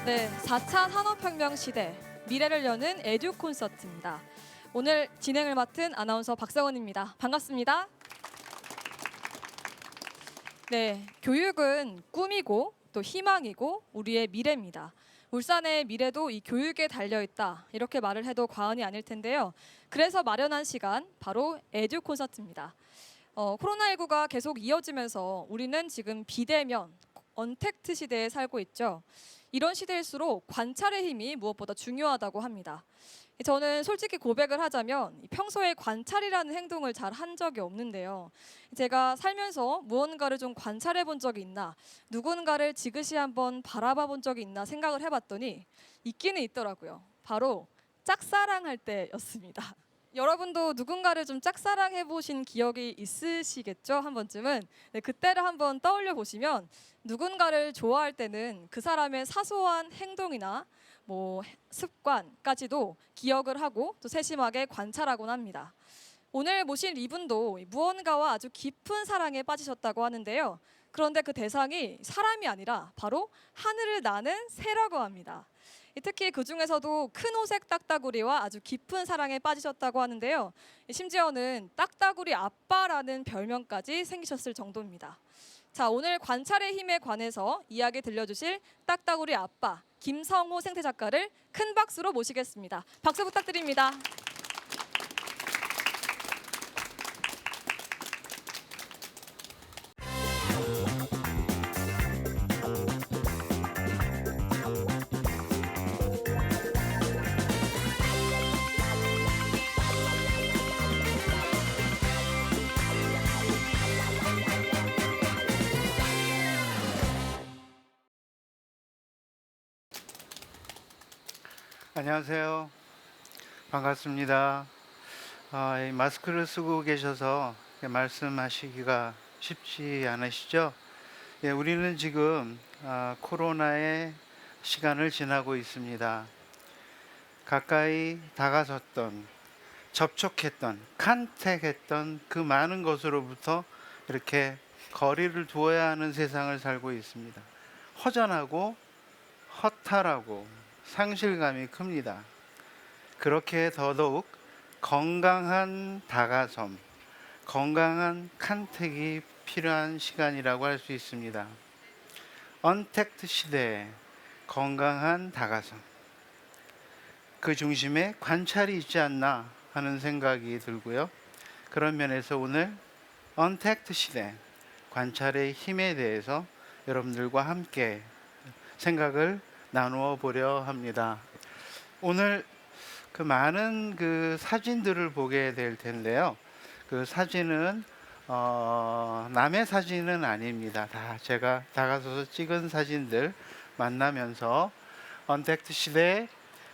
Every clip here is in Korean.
네, 4차 산업혁명 시대 미래를 여는 에듀 콘서트입니다. 오늘 진행을 맡은 아나운서 박성원입니다. 반갑습니다. 네, 교육은 꿈이고 또 희망이고 우리의 미래입니다. 울산의 미래도 이 교육에 달려있다 이렇게 말을 해도 과언이 아닐 텐데요. 그래서 마련한 시간 바로 에듀 콘서트입니다. 코로나19가 계속 이어지면서 우리는 지금 비대면, 언택트 시대에 살고 있죠. 이런 시대일수록 관찰의 힘이 무엇보다 중요하다고 합니다. 저는 솔직히 고백을 하자면 평소에 관찰이라는 행동을 잘 한 적이 없는데요. 제가 살면서 무언가를 좀 관찰해 본 적이 있나, 누군가를 지그시 한번 바라봐 본 적이 있나 생각을 해봤더니 있기는 있더라고요. 바로 짝사랑할 때였습니다. 여러분도 누군가를 좀 짝사랑해 보신 기억이 있으시겠죠? 한 번쯤은. 네, 그때를 한번 떠올려 보시면 누군가를 좋아할 때는 그 사람의 사소한 행동이나 뭐 습관까지도 기억을 하고 또 세심하게 관찰하곤 합니다. 오늘 모신 이분도 무언가와 아주 깊은 사랑에 빠지셨다고 하는데요. 그런데 그 대상이 사람이 아니라 바로 하늘을 나는 새라고 합니다. 특히 그 중에서도 큰 호색 딱따구리와 아주 깊은 사랑에 빠지셨다고 하는데요. 심지어는 딱따구리 아빠라는 별명까지 생기셨을 정도입니다. 자, 오늘 관찰의 힘에 관해서 이야기 들려주실 딱따구리 아빠 김성호 생태 작가를 큰 박수로 모시겠습니다. 박수 부탁드립니다. 안녕하세요. 반갑습니다. 이 마스크를 쓰고 계셔서 말씀하시기가 쉽지 않으시죠? 예, 우리는 지금 코로나의 시간을 지나고 있습니다. 가까이 다가섰던, 접촉했던, 컨택했던 그 많은 것으로부터 이렇게 거리를 두어야 하는 세상을 살고 있습니다. 허전하고 허탈하고 상실감이 큽니다. 그렇게 더더욱 건강한 다가섬, 건강한 컨택이 필요한 시간이라고 할 수 있습니다. 언택트 시대에 건강한 다가섬, 그 중심에 관찰이 있지 않나 하는 생각이 들고요. 그런 면에서 오늘 언택트 시대, 관찰의 힘에 대해서 여러분들과 함께 생각을 나누어 보려 합니다. 오늘 그 많은 그 사진들을 보게 될 텐데요. 그 사진은 남의 사진은 아닙니다. 다 제가 다가서서 찍은 사진들 만나면서 언택트 시대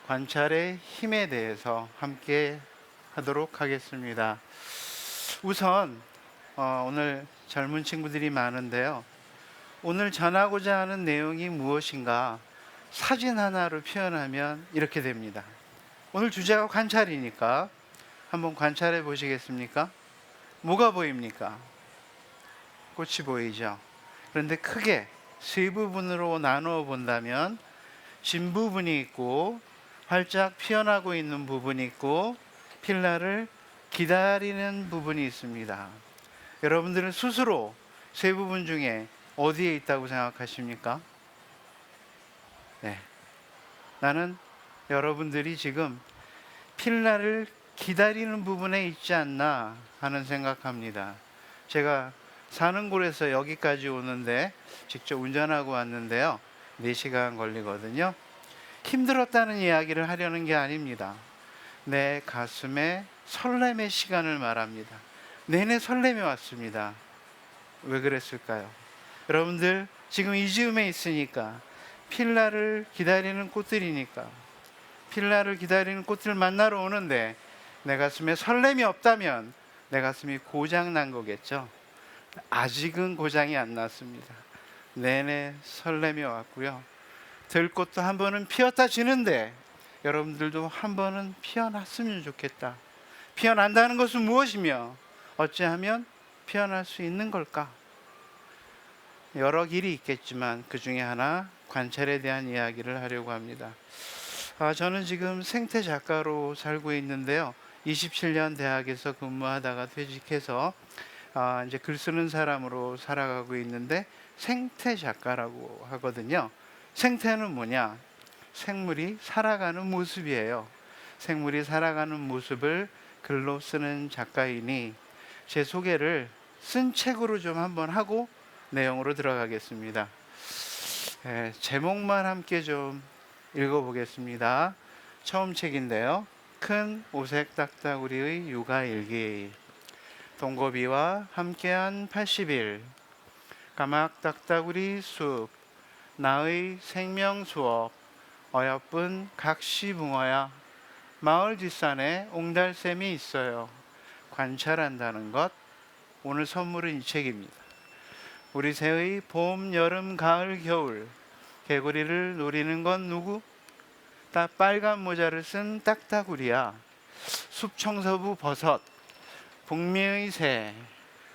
관찰의 힘에 대해서 함께 하도록 하겠습니다. 우선 오늘 젊은 친구들이 많은데요. 오늘 전하고자 하는 내용이 무엇인가 사진 하나로 표현하면 이렇게 됩니다. 오늘 주제가 관찰이니까 한번 관찰해 보시겠습니까? 뭐가 보입니까? 꽃이 보이죠? 그런데 크게 세 부분으로 나누어 본다면 진 부분이 있고 활짝 피어나고 있는 부분이 있고 필라를 기다리는 부분이 있습니다. 여러분들은 스스로 세 부분 중에 어디에 있다고 생각하십니까? 네, 나는 여러분들이 지금 필라를 기다리는 부분에 있지 않나 하는 생각합니다. 제가 사는 곳에서 여기까지 오는데 직접 운전하고 왔는데요. 4시간 걸리거든요. 힘들었다는 이야기를 하려는 게 아닙니다. 내 가슴에 설렘의 시간을 말합니다. 내내 설렘이 왔습니다. 왜 그랬을까요? 여러분들 지금 이 즈음에 있으니까 필라를 기다리는 꽃들이니까 필라를 기다리는 꽃을 만나러 오는데 내 가슴에 설렘이 없다면 내 가슴이 고장 난 거겠죠. 아직은 고장이 안 났습니다. 내내 설렘이 왔고요. 들꽃도 한 번은 피었다 지는데 여러분들도 한 번은 피어났으면 좋겠다. 피어난다는 것은 무엇이며 어찌하면 피어날 수 있는 걸까? 여러 길이 있겠지만 그 중에 하나 관찰에 대한 이야기를 하려고 합니다. 저는 지금 생태 작가로 살고 있는데요. 27년 대학에서 근무하다가 퇴직해서 이제 글 쓰는 사람으로 살아가고 있는데 생태 작가라고 하거든요. 생태는 뭐냐? 생물이 살아가는 모습이에요. 생물이 살아가는 모습을 글로 쓰는 작가이니 제 소개를 쓴 책으로 좀 한번 하고 내용으로 들어가겠습니다. 제목만 함께 좀 읽어보겠습니다. 처음 책인데요. 큰 오색 딱따구리의 육아일기. 동거비와 함께한 80일. 까막 딱따구리 숲. 나의 생명 수업. 어여쁜 각시붕어야. 마을 뒷산에 옹달샘이 있어요. 관찰한다는 것. 오늘 선물은 이 책입니다. 우리 새의 봄, 여름, 가을, 겨울. 개구리를 노리는 건 누구? 빨간 모자를 쓴 딱따구리야. 숲청소부 버섯. 북미의 새.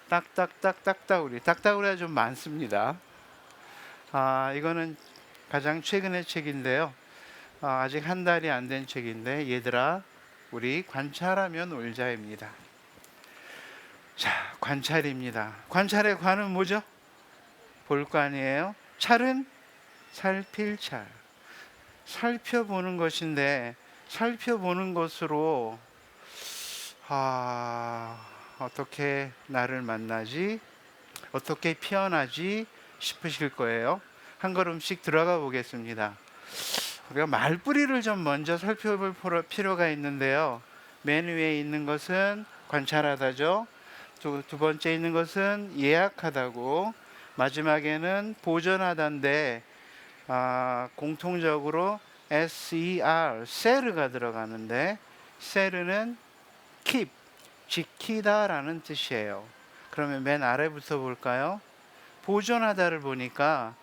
딱딱딱딱따구리. 딱따구리가 좀 많습니다. 이거는 가장 최근의 책인데요. 아직 한 달이 안 된 책인데, 얘들아 우리 관찰하며 놀자입니다. 자, 관찰입니다. 관찰의 관은 뭐죠? 볼 거 아니에요? 찰은 살필 찰. 살펴보는 것인데, 살펴보는 것으로 어떻게 나를 만나지? 어떻게 피어나지? 싶으실 거예요. 한 걸음씩 들어가 보겠습니다. 우리가 말뿌리를 좀 먼저 살펴볼 필요가 있는데요. 맨 위에 있는 것은 관찰하다죠. 두 번째 있는 것은 예약하다고, 마지막에는 보존하다인데 공통적으로 SER, 세르가 들어가는데, 세르는 keep, 지키다라는 뜻이에요. 그러면 맨 아래부터 볼까요? 보존하다를 보니까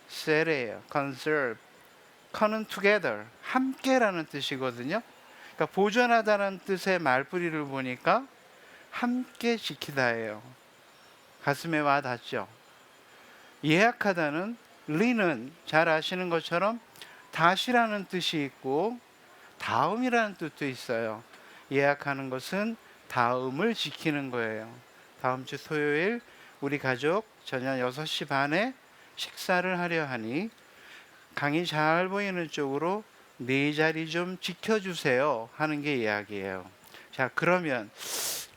conserve예요. conserve. con은 together, 함께라는 뜻이거든요. 그러니까 보존하다는 뜻의 말뿌리를 보니까 함께 지키다예요. 가슴에 와 닿죠. 예약하다는 리는 잘 아시는 것처럼 다시라는 뜻이 있고 다음이라는 뜻도 있어요. 예약하는 것은 다음을 지키는 거예요. 다음 주 토요일 우리 가족 저녁 6시 반에 식사를 하려 하니 강이 잘 보이는 쪽으로 네 자리 좀 지켜주세요 하는 게 이야기예요. 자, 그러면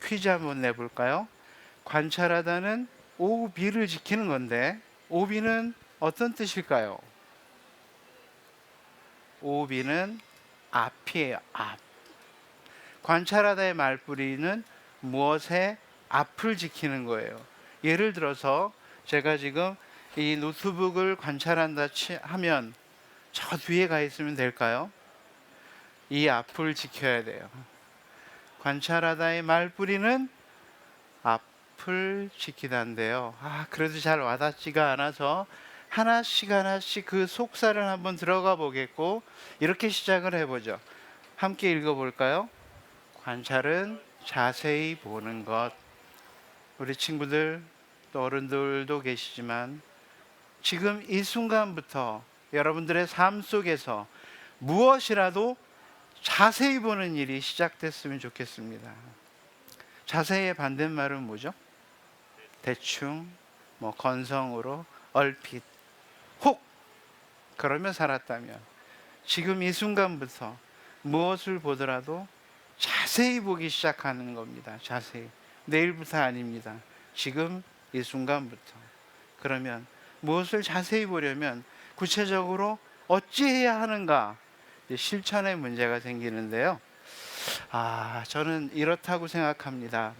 퀴즈 한번 내볼까요? 관찰하다는 오비를 지키는 건데, 오비는 어떤 뜻일까요? 오비는 앞이에요. 앞. 관찰하다의 말뿌리는 무엇의 앞을 지키는 거예요. 예를 들어서 제가 지금 이 노트북을 관찰한다 하면 저 뒤에 가 있으면 될까요? 이 앞을 지켜야 돼요. 관찰하다의 말뿌리는 앞을 지키다인데요. 그래도 잘 와닿지가 않아서 하나씩 그 속사를 한번 들어가 보겠고, 이렇게 시작을 해보죠. 함께 읽어볼까요? 관찰은 자세히 보는 것. 우리 친구들 또 어른들도 계시지만 지금 이 순간부터 여러분들의 삶 속에서 무엇이라도 자세히 보는 일이 시작됐으면 좋겠습니다. 자세히의 반대말은 뭐죠? 대충, 건성으로, 얼핏, 혹 그러며 살았다면, 지금 이 순간부터 무엇을 보더라도 자세히 보기 시작하는 겁니다. 자세히. 내일부터 아닙니다. 지금 이 순간부터. 그러면 무엇을 자세히 보려면 구체적으로 어찌해야 하는가? 실천의 문제가 생기는데요. 저는 이렇다고 생각합니다.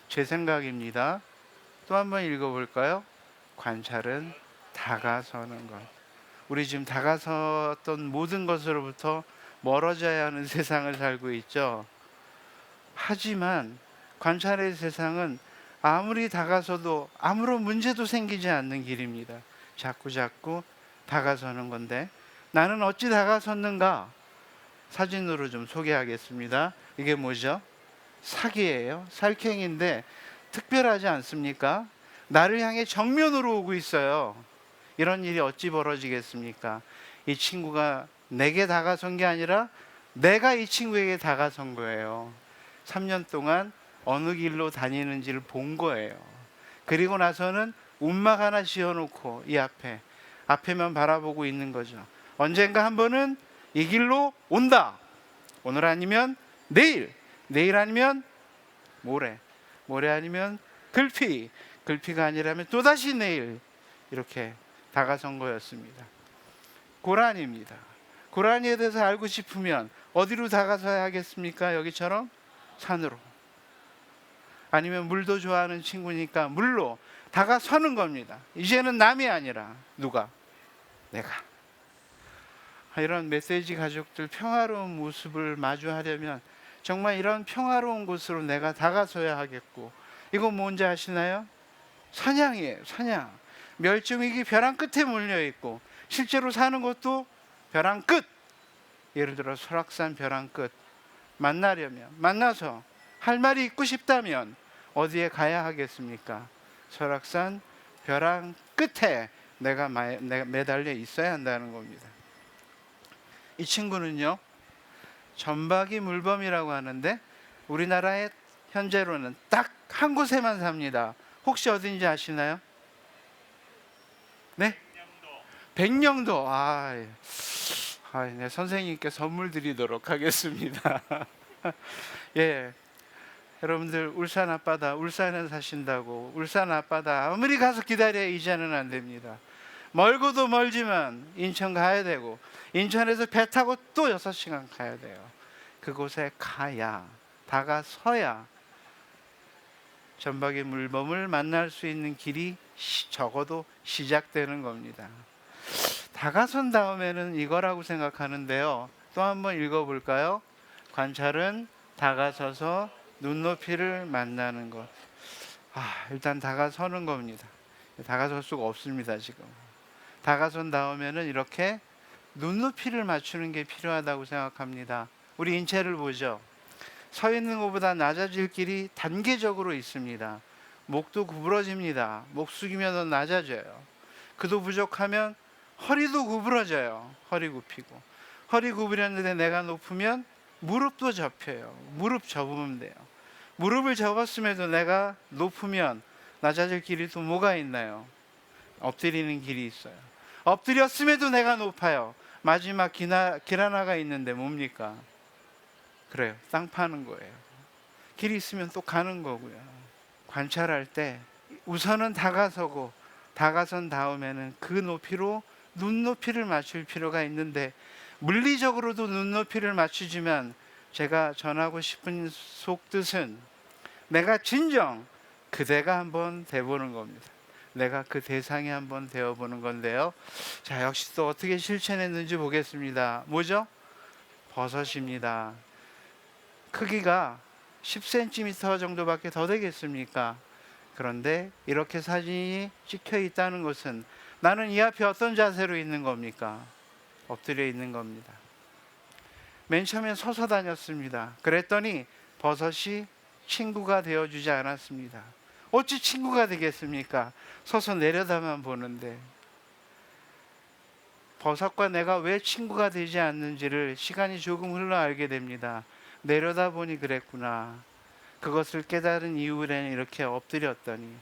제 생각입니다. 또 한번 읽어볼까요? 관찰은 다가서는 것. 우리 지금 다가섰던 모든 것으로부터 멀어져야 하는 세상을 살고 있죠. 하지만 관찰의 세상은 아무리 다가서도 아무런 문제도 생기지 않는 길입니다. 자꾸 다가서는 건데, 나는 어찌 다가섰는가? 사진으로 좀 소개하겠습니다. 이게 뭐죠? 사기예요. 살쾡인데 특별하지 않습니까? 나를 향해 정면으로 오고 있어요. 이런 일이 어찌 벌어지겠습니까? 이 친구가 내게 다가선 게 아니라 내가 이 친구에게 다가선 거예요. 3년 동안 어느 길로 다니는지를 본 거예요. 그리고 나서는 움막 하나 씌워놓고 이 앞에만 바라보고 있는 거죠. 언젠가 한 번은 이 길로 온다. 오늘 아니면 내일, 내일 아니면 모레, 모레 아니면 글피, 글피가 아니라면 또다시 내일, 이렇게 다가선 거였습니다. 고라니입니다. 고라니에 대해서 알고 싶으면 어디로 다가서야 하겠습니까? 여기처럼 산으로. 아니면 물도 좋아하는 친구니까 물로 다가서는 겁니다. 이제는 남이 아니라 누가? 내가. 이런 메시지 가족들 평화로운 모습을 마주하려면 정말 이런 평화로운 곳으로 내가 다가서야 하겠고, 이거 뭔지 아시나요? 사냥이에요. 사냥. 멸종위기 벼랑 끝에 몰려 있고 실제로 사는 곳도 벼랑 끝. 예를 들어 설악산 벼랑 끝 만나려면, 만나서 할 말이 있고 싶다면 어디에 가야 하겠습니까? 설악산 벼랑 끝에 내가 매달려 있어야 한다는 겁니다. 이 친구는요, 점박이 물범이라고 하는데 우리나라에 현재로는 딱 한 곳에만 삽니다. 혹시 어딘지 아시나요? 네? 백령도. 네, 선생님께 선물 드리도록 하겠습니다. 예, 여러분들 울산 앞바다, 울산에 사신다고 울산 앞바다 아무리 가서 기다려 이제는 안 됩니다. 멀고도 멀지만 인천 가야 되고, 인천에서 배 타고 또 6시간 가야 돼요. 그곳에 가야, 다가서야 점박이 물범을 만날 수 있는 길이 적어도 시작되는 겁니다. 다가선 다음에는 이거라고 생각하는데요. 또 한번 읽어볼까요? 관찰은 다가서서 눈높이를 만나는 것. 일단 다가서는 겁니다. 다가설 수가 없습니다, 지금. 다가선 다음에는 이렇게 눈높이를 맞추는 게 필요하다고 생각합니다. 우리 인체를 보죠. 서 있는 것보다 낮아질 길이 단계적으로 있습니다. 목도 구부러집니다. 목 숙이면 더 낮아져요. 그도 부족하면 허리도 구부러져요. 허리 굽히고. 허리 구부렸는데 내가 높으면 무릎도 접혀요. 무릎 접으면 돼요. 무릎을 접었음에도 내가 높으면 낮아질 길이 또 뭐가 있나요? 엎드리는 길이 있어요. 엎드렸음에도 내가 높아요. 마지막 길 하나가 있는데 뭡니까? 그래요. 땅 파는 거예요. 길이 있으면 또 가는 거고요. 관찰할 때 우선은 다가서고, 다가선 다음에는 그 높이로 눈높이를 맞출 필요가 있는데, 물리적으로도 눈높이를 맞추지만 제가 전하고 싶은 속뜻은 내가 진정 그대가 한번 돼보는 겁니다. 내가 그 대상이 한번 되어보는 건데요. 자, 역시 또 어떻게 실천했는지 보겠습니다. 뭐죠? 버섯입니다. 크기가 10cm 정도밖에 더 되겠습니까? 그런데 이렇게 사진이 찍혀 있다는 것은 나는 이 앞에 어떤 자세로 있는 겁니까? 엎드려 있는 겁니다. 맨 처음엔 서서 다녔습니다. 그랬더니 버섯이 친구가 되어주지 않았습니다. 어찌 친구가 되겠습니까? 서서 내려다만 보는데. 버섯과 내가 왜 친구가 되지 않는지를 시간이 조금 흘러 알게 됩니다. 내려다보니 그랬구나. 그것을 깨달은 이후에는 이렇게 엎드렸더니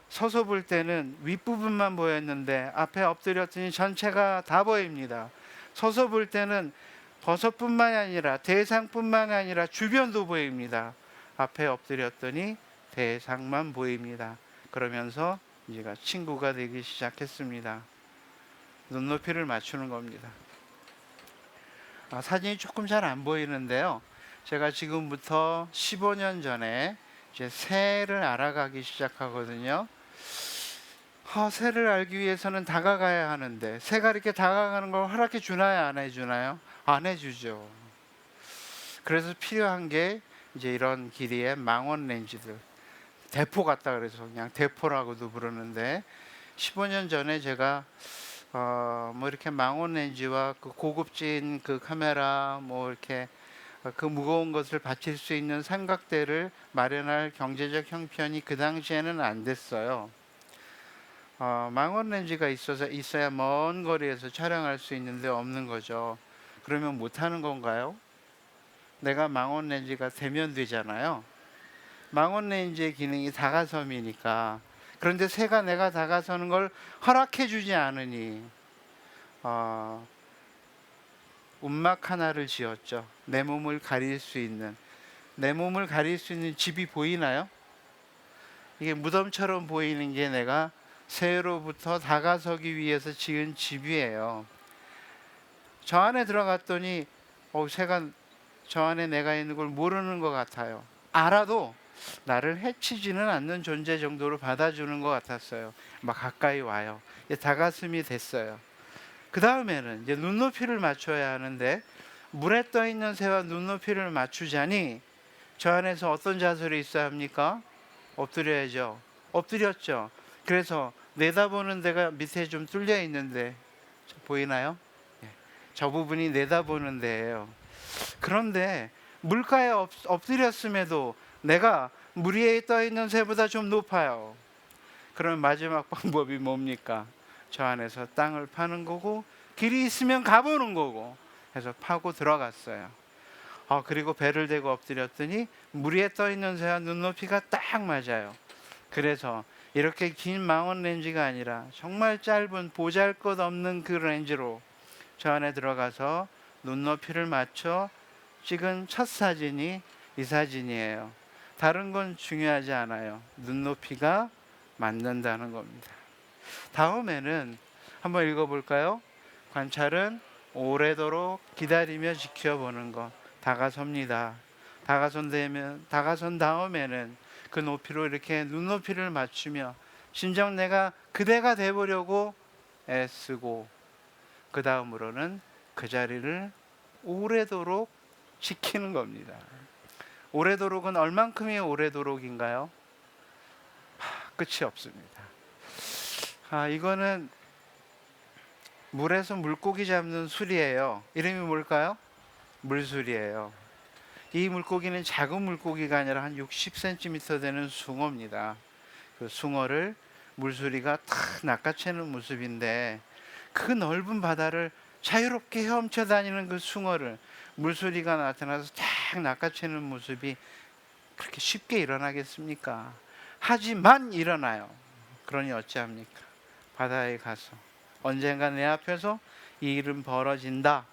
서서 볼 때는 윗부분만 보였는데 앞에 엎드렸더니 전체가 다 보입니다. 서서 볼 때는 버섯뿐만이 아니라 대상뿐만이 아니라 주변도 보입니다. 앞에 엎드렸더니 대상만 보입니다. 그러면서 이제가 친구가 되기 시작했습니다. 눈높이를 맞추는 겁니다. 사진이 조금 잘 안 보이는데요. 제가 지금부터 15년 전에 이제 새를 알아가기 시작하거든요. 새를 알기 위해서는 다가가야 하는데, 새가 이렇게 다가가는 걸 허락해 주나요? 안 해주나요? 안 해주죠. 그래서 필요한 게 이제 이런 길이의 망원 렌즈들, 대포 같다 그래서 그냥 대포라고도 부르는데, 15년 전에 제가 뭐 이렇게 망원 렌즈와 그 고급진 그 카메라, 뭐 이렇게 그 무거운 것을 받칠 수 있는 삼각대를 마련할 경제적 형편이 그 당시에는 안 됐어요. 망원 렌즈가 있어야 먼 거리에서 촬영할 수 있는데 없는 거죠. 그러면 못 하는 건가요? 내가 망원 렌즈가 되면 되잖아요. 망원 렌즈의 기능이 다가섬이니까. 그런데 새가 내가 다가서는 걸 허락해 주지 않으니 움막 하나를 지었죠. 내 몸을 가릴 수 있는. 내 몸을 가릴 수 있는 집이 보이나요? 이게 무덤처럼 보이는 게 내가 새로부터 다가서기 위해서 지은 집이에요. 저 안에 들어갔더니 새가 저 안에 내가 있는 걸 모르는 것 같아요. 알아도 나를 해치지는 않는 존재 정도로 받아주는 것 같았어요. 막 가까이 와요. 이제 다가슴이 됐어요. 그 다음에는 이제 눈높이를 맞춰야 하는데, 물에 떠 있는 새와 눈높이를 맞추자니 저 안에서 어떤 자세로 있어야 합니까? 엎드려야죠. 엎드렸죠. 그래서 내다보는 데가 밑에 좀 뚫려 있는데 보이나요? 저 부분이 내다보는 데예요. 그런데 물가에 엎드렸음에도 내가 물 위에 떠 있는 새보다 좀 높아요. 그럼 마지막 방법이 뭡니까? 저 안에서 땅을 파는 거고, 길이 있으면 가보는 거고 해서 파고 들어갔어요. 그리고 배를 대고 엎드렸더니 물 위에 떠 있는 새와 눈높이가 딱 맞아요. 그래서 이렇게 긴 망원 렌즈가 아니라 정말 짧은 보잘것없는 그 렌즈로 저 안에 들어가서 눈높이를 맞춰 찍은 첫 사진이 이 사진이에요. 다른 건 중요하지 않아요. 눈높이가 맞는다는 겁니다. 다음에는 한번 읽어볼까요? 관찰은 오래도록 기다리며 지켜보는 것. 다가섭니다. 다가선 다음에는 그 높이로 이렇게 눈높이를 맞추며 진정 내가 그대가 돼보려고 애쓰고, 그 다음으로는 그 자리를 오래도록 지키는 겁니다. 오래도록은 얼만큼이 오래도록인가요? 끝이 없습니다. 이거는 물에서 물고기 잡는 술이에요. 이름이 뭘까요? 물술이에요. 이 물고기는 작은 물고기가 아니라 한 60cm 되는 숭어입니다. 그 숭어를 물수리가 탁 낚아채는 모습인데, 그 넓은 바다를 자유롭게 헤엄쳐 다니는 그 숭어를 물수리가 나타나서 탁 낚아채는 모습이 그렇게 쉽게 일어나겠습니까? 하지만 일어나요. 그러니 어찌합니까? 바다에 가서 언젠가 내 앞에서 이 일은 벌어진다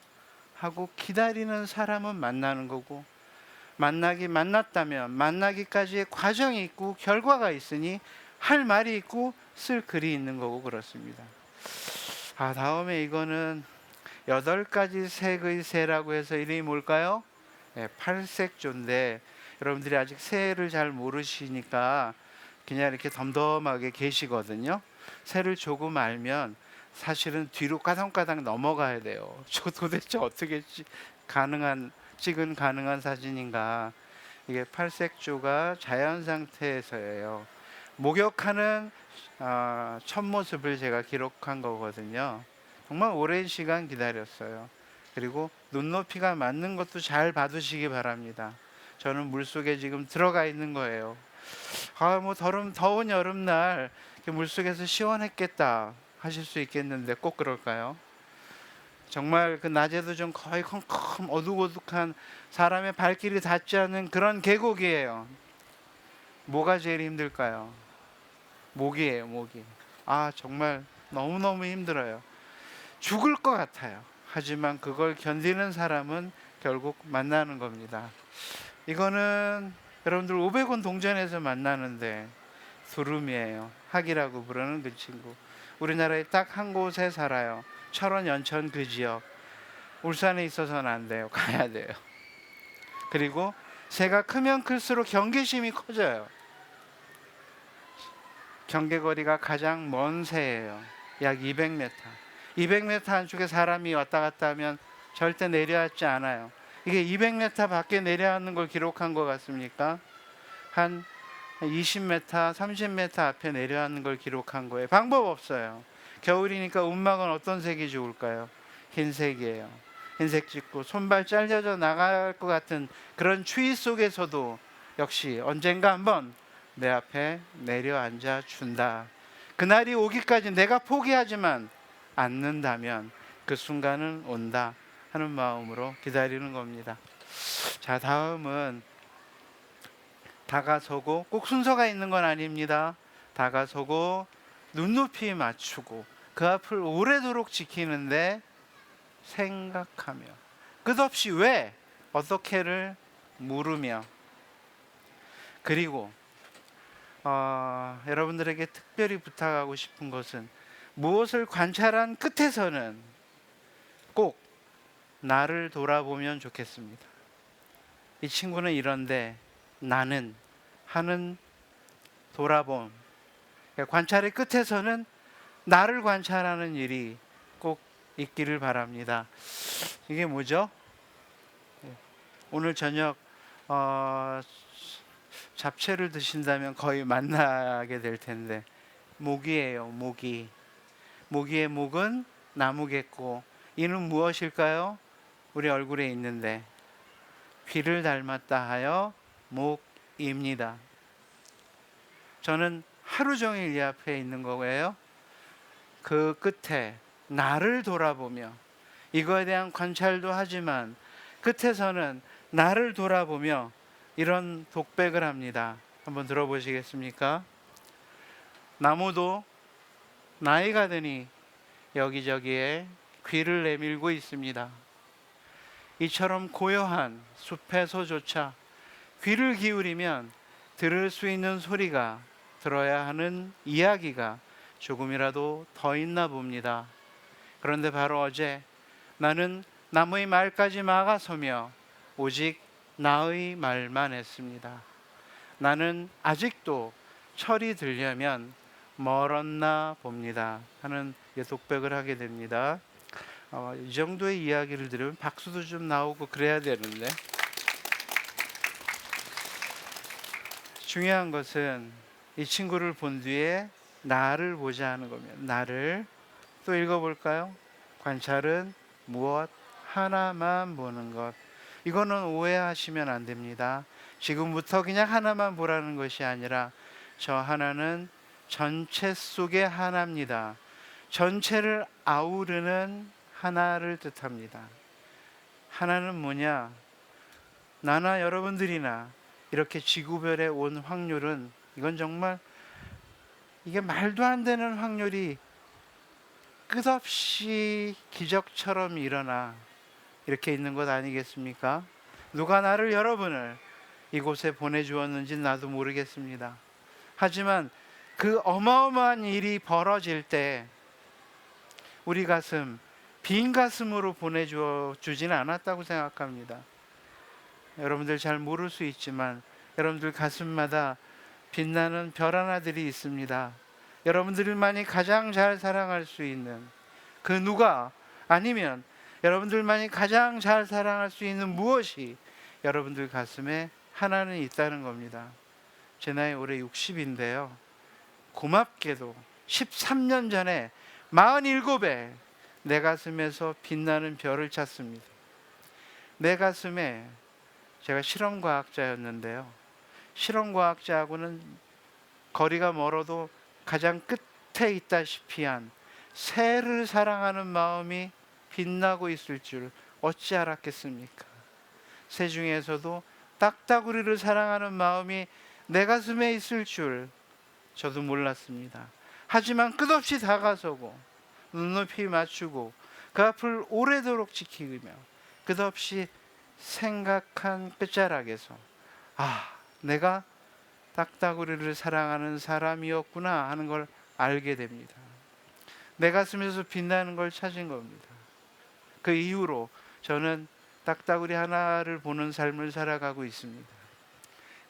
하고 기다리는 사람은 만나는 거고, 만났다면 만나기까지의 과정이 있고 결과가 있으니 할 말이 있고 쓸 글이 있는 거고 그렇습니다. 다음에 이거는 8가지 색의 새라고 해서 이름이 뭘까요? 팔색조인데, 여러분들이 아직 새를 잘 모르시니까 그냥 이렇게 덤덤하게 계시거든요. 새를 조금 알면 사실은 뒤로 까당까당 넘어가야 돼요. 저 도대체 어떻게 찍은 가능한 사진인가. 이게 팔색조가 자연 상태에서예요. 목욕하는 첫 모습을 제가 기록한 거거든요. 정말 오랜 시간 기다렸어요. 그리고 눈높이가 맞는 것도 잘 봐두시기 바랍니다. 저는 물속에 지금 들어가 있는 거예요. 더운 여름날 물속에서 시원했겠다 하실 수 있겠는데 꼭 그럴까요? 정말 그 낮에도 좀 거의 컴컴 어둑어둑한, 사람의 발길이 닿지 않는 그런 계곡이에요. 뭐가 제일 힘들까요? 모기예요, 모기. 정말 너무너무 힘들어요. 죽을 것 같아요. 하지만 그걸 견디는 사람은 결국 만나는 겁니다. 이거는 여러분들 500원 동전에서 만나는데 두루미예요. 학이라고 부르는 그 친구. 우리나라에 딱 한 곳에 살아요. 철원, 연천 그 지역. 울산에 있어서는 안 돼요. 가야 돼요. 그리고 새가 크면 클수록 경계심이 커져요. 경계거리가 가장 먼 새예요. 약 200m. 200m 안쪽에 사람이 왔다 갔다 하면 절대 내려앉지 않아요. 이게 200m 밖에 내려앉는 걸 기록한 것 같습니까? 한 20m, 30m 앞에 내려앉는 걸 기록한 거예요. 방법 없어요. 겨울이니까 움막은 어떤 색이 좋을까요? 흰색이에요. 흰색 찍고 손발 잘려져 나갈 것 같은 그런 추위 속에서도 역시 언젠가 한번 내 앞에 내려앉아 준다. 그날이 오기까지 내가 포기하지만 않는다면 그 순간은 온다 하는 마음으로 기다리는 겁니다. 자, 다음은 다가서고, 꼭 순서가 있는 건 아닙니다. 다가서고 눈높이 맞추고 그 앞을 오래도록 지키는데 생각하며, 끝없이 왜, 어떻게를 물으며, 그리고 여러분들에게 특별히 부탁하고 싶은 것은, 무엇을 관찰한 끝에서는 꼭 나를 돌아보면 좋겠습니다. 이 친구는 이런데 나는 하는 돌아봄, 관찰의 끝에서는 나를 관찰하는 일이 꼭 있기를 바랍니다. 이게 뭐죠? 오늘 저녁 잡채를 드신다면 거의 만나게 될 텐데, 모기예요. 모기. 모기의 목은 나무겠고, 이는 무엇일까요? 우리 얼굴에 있는데 귀를 닮았다 하여 목입니다. 저는 하루 종일 이 앞에 있는 거예요. 그 끝에 나를 돌아보며, 이거에 대한 관찰도 하지만 끝에서는 나를 돌아보며 이런 독백을 합니다. 한번 들어보시겠습니까? 나무도 나이가 드니 여기저기에 귀를 내밀고 있습니다. 이처럼 고요한 숲에서조차 귀를 기울이면 들을 수 있는 소리가, 들어야 하는 이야기가 조금이라도 더 있나 봅니다. 그런데 바로 어제 나는 나무의 말까지 막아서며 오직 나의 말만 했습니다. 나는 아직도 철이 들려면 멀었나 봅니다 하는 독백을 하게 됩니다. 이 정도의 이야기를 들으면 박수도 좀 나오고 그래야 되는데, 중요한 것은 이 친구를 본 뒤에 나를 보자 하는 겁니다. 나를. 또 읽어볼까요? 관찰은 무엇 하나만 보는 것. 이거는 오해하시면 안 됩니다. 지금부터 그냥 하나만 보라는 것이 아니라, 저 하나는 전체 속의 하나입니다. 전체를 아우르는 하나를 뜻합니다. 하나는 뭐냐? 나나 여러분들이나 이렇게 지구별에 온 확률은, 이건 정말, 이게 말도 안 되는 확률이 끝없이 기적처럼 일어나 이렇게 있는 것 아니겠습니까? 누가 나를, 여러분을 이곳에 보내주었는지 나도 모르겠습니다. 하지만 그 어마어마한 일이 벌어질 때 우리 가슴, 빈 가슴으로 보내주지는 않았다고 생각합니다. 여러분들 잘 모를 수 있지만 여러분들 가슴마다 빛나는 별 하나들이 있습니다. 여러분들만이 가장 잘 사랑할 수 있는 그 누가, 아니면 여러분들만이 가장 잘 사랑할 수 있는 무엇이 여러분들 가슴에 하나는 있다는 겁니다. 제 나이 올해 60인데요. 고맙게도 13년 전에 47에 내 가슴에서 빛나는 별을 찾습니다. 내 가슴에, 제가 실험과학자였는데요. 실험과학자하고는 거리가 멀어도 가장 끝에 있다시피 한 새를 사랑하는 마음이 빛나고 있을 줄 어찌 알았겠습니까? 새 중에서도 딱따구리를 사랑하는 마음이 내 가슴에 있을 줄 저도 몰랐습니다. 하지만 끝없이 다가서고 눈높이 맞추고 그 앞을 오래도록 지키며 끝없이 생각한 끝자락에서, 내가 딱따구리를 사랑하는 사람이었구나 하는 걸 알게 됩니다. 내 가슴에서 빛나는 걸 찾은 겁니다. 그 이후로 저는 딱따구리 하나를 보는 삶을 살아가고 있습니다.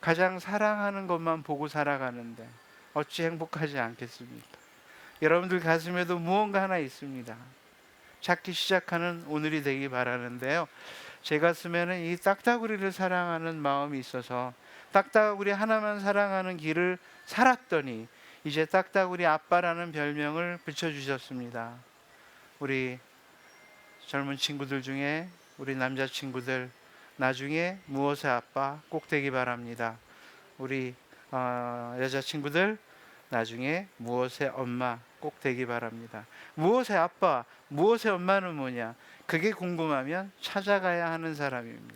가장 사랑하는 것만 보고 살아가는데 어찌 행복하지 않겠습니까? 여러분들 가슴에도 무언가 하나 있습니다. 찾기 시작하는 오늘이 되기 바라는데요. 제 가슴에는 이 딱따구리를 사랑하는 마음이 있어서 딱따구리 하나만 사랑하는 길을 살았더니 이제 딱따구리 아빠라는 별명을 붙여주셨습니다. 우리 젊은 친구들 중에 우리 남자친구들, 나중에 무엇의 아빠 꼭 되기 바랍니다. 우리 여자친구들, 나중에 무엇의 엄마 꼭 되기 바랍니다. 무엇의 아빠, 무엇의 엄마는 뭐냐? 그게 궁금하면 찾아가야 하는 사람입니다.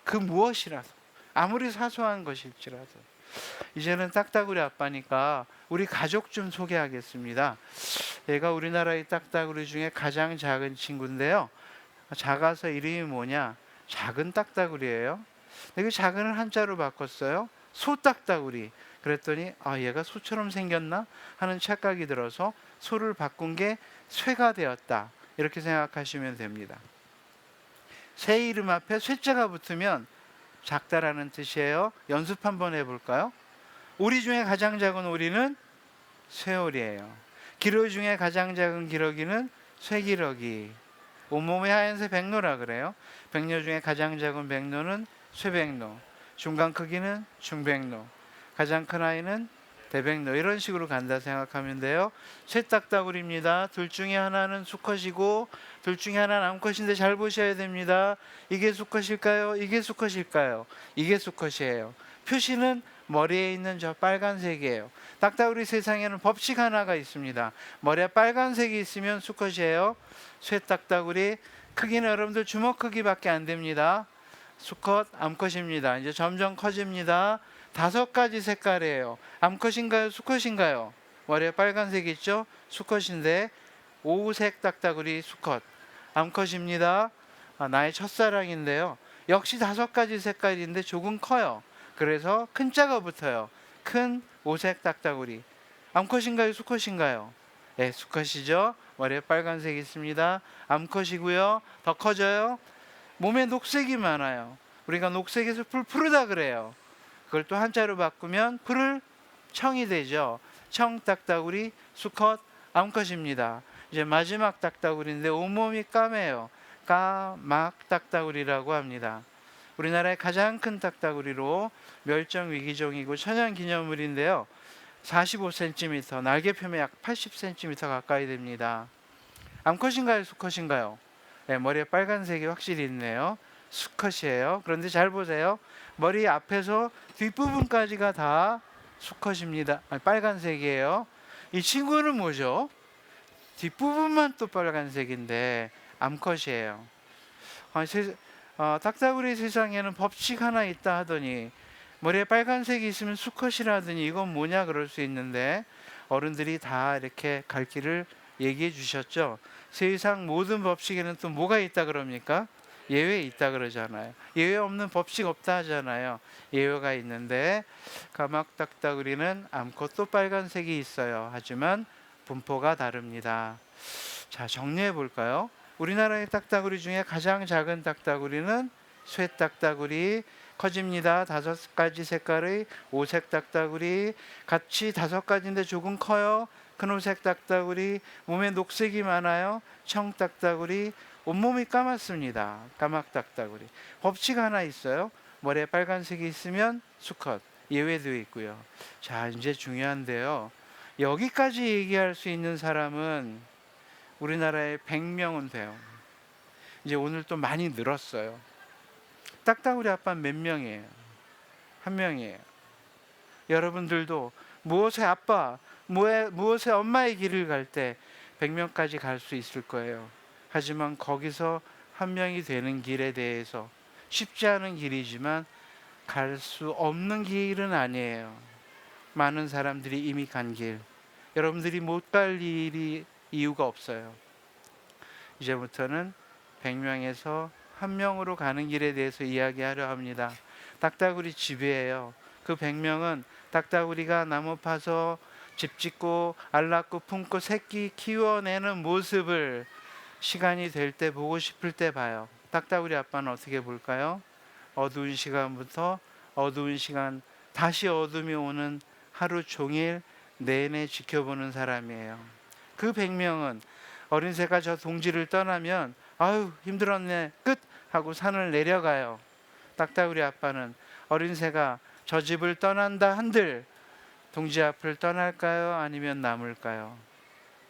그 무엇이라도, 아무리 사소한 것일지라도. 이제는 딱따구리 아빠니까 우리 가족 좀 소개하겠습니다. 얘가 우리나라의 딱따구리 중에 가장 작은 친구인데요. 작아서 이름이 뭐냐? 작은 딱따구리예요. 그 작은을 한자로 바꿨어요. 소딱따구리. 그랬더니 얘가 소처럼 생겼나 하는 착각이 들어서 소를 바꾼 게 쇠가 되었다. 이렇게 생각하시면 됩니다. 새 이름 앞에 쇠자가 붙으면 작다라는 뜻이에요. 연습 한번 해볼까요? 오리 중에 가장 작은 오리는 쇠오리예요. 기러기 중에 가장 작은 기러기는 쇠기러기. 온몸에 하얀색 백로라 그래요. 백로 중에 가장 작은 백로는 쇠백로. 중간 크기는 중백로. 가장 큰 아이는 대백로. 이런 식으로 간다 생각하면 돼요. 쇠딱따구리입니다. 둘 중에 하나는 수컷이고 둘 중에 하나는 암컷인데 잘 보셔야 됩니다. 이게 수컷일까요? 이게 수컷일까요? 이게 수컷이에요. 표시는 머리에 있는 저 빨간색이에요. 딱따구리 세상에는 법칙 하나가 있습니다. 머리에 빨간색이 있으면 수컷이에요. 쇠딱따구리 크기는 여러분들 주먹 크기밖에 안 됩니다. 수컷, 암컷입니다. 이제 점점 커집니다. 5가지 색깔이에요. 암컷인가요? 수컷인가요? 머리에 빨간색 있죠? 수컷인데 오색 딱따구리 수컷. 암컷입니다. 나의 첫사랑인데요. 역시 5가지 색깔인데 조금 커요. 그래서 큰 자가 붙어요. 큰 오색 딱따구리. 암컷인가요? 수컷인가요? 네, 수컷이죠. 머리에 빨간색이 있습니다. 암컷이고요. 더 커져요. 몸에 녹색이 많아요. 우리가 녹색에서 푸르다 그래요. 그걸 또 한자로 바꾸면 푸를 청이 되죠. 청딱따구리 수컷 암컷입니다. 이제 마지막 딱따구리인데 온몸이 까매요. 까막딱따구리라고 합니다. 우리나라의 가장 큰 딱따구리로 멸종위기종이고 천연기념물인데요. 45cm, 날개표면 약 80cm 가까이 됩니다. 암컷인가요? 수컷인가요? 네, 머리에 빨간색이 확실히 있네요. 수컷이에요. 그런데 잘 보세요. 머리 앞에서 뒷부분까지가 다 수컷입니다. 빨간색이에요. 이 친구는 뭐죠? 뒷부분만 또 빨간색인데 암컷이에요. 딱따구리 세상에는 법칙 하나 있다 하더니 머리에 빨간색이 있으면 수컷이라 하더니 이건 뭐냐 그럴 수 있는데 어른들이 다 이렇게 갈 길을 얘기해 주셨죠. 세상 모든 법칙에는 또 뭐가 있다 그럽니까? 예외 있다 그러잖아요. 예외 없는 법칙 없다 하잖아요. 예외가 있는데 까막딱따구리는 암컷도 빨간색이 있어요. 하지만 분포가 다릅니다. 자, 정리해 볼까요? 우리나라의 딱따구리 중에 가장 작은 딱따구리는 쇠딱따구리. 커집니다. 5가지 색깔의 오색 딱따구리. 같이 5가지인데 조금 커요. 큰 오색 딱따구리. 몸에 녹색이 많아요. 청딱따구리. 온몸이 까맣습니다. 까막딱따구리. 법칙 하나 있어요. 머리에 빨간색이 있으면 수컷. 예외도 있고요. 자, 이제 중요한데요. 여기까지 얘기할 수 있는 사람은 우리나라에 100명은 돼요. 이제 오늘 또 많이 늘었어요. 딱따구리 아빠는 몇 명이에요? 1명이에요. 여러분들도 무엇의 아빠, 무엇의 엄마의 길을 갈 때 100명까지 갈 수 있을 거예요. 하지만 거기서 1명이 되는 길에 대해서 쉽지 않은 길이지만 갈 수 없는 길은 아니에요. 많은 사람들이 이미 간 길. 여러분들이 못 갈 이유가 없어요. 이제부터는 100명에서 1명으로 가는 길에 대해서 이야기하려 합니다. 딱따구리 집이에요. 그 100명은 딱따구리가 나무 파서 집 짓고 알 낳고 품고 새끼 키워내는 모습을 시간이 될 때 보고 싶을 때 봐요. 딱따구리 아빠는 어떻게 볼까요? 어두운 시간부터 어두운 시간, 다시 어둠이 오는 하루 종일 내내 지켜보는 사람이에요. 그 100명은 어린 새가 저 동지를 떠나면 아유 힘들었네 끝 하고 산을 내려가요. 딱따구리 아빠는 어린 새가 저 집을 떠난다 한들 동지 앞을 떠날까요? 아니면 남을까요?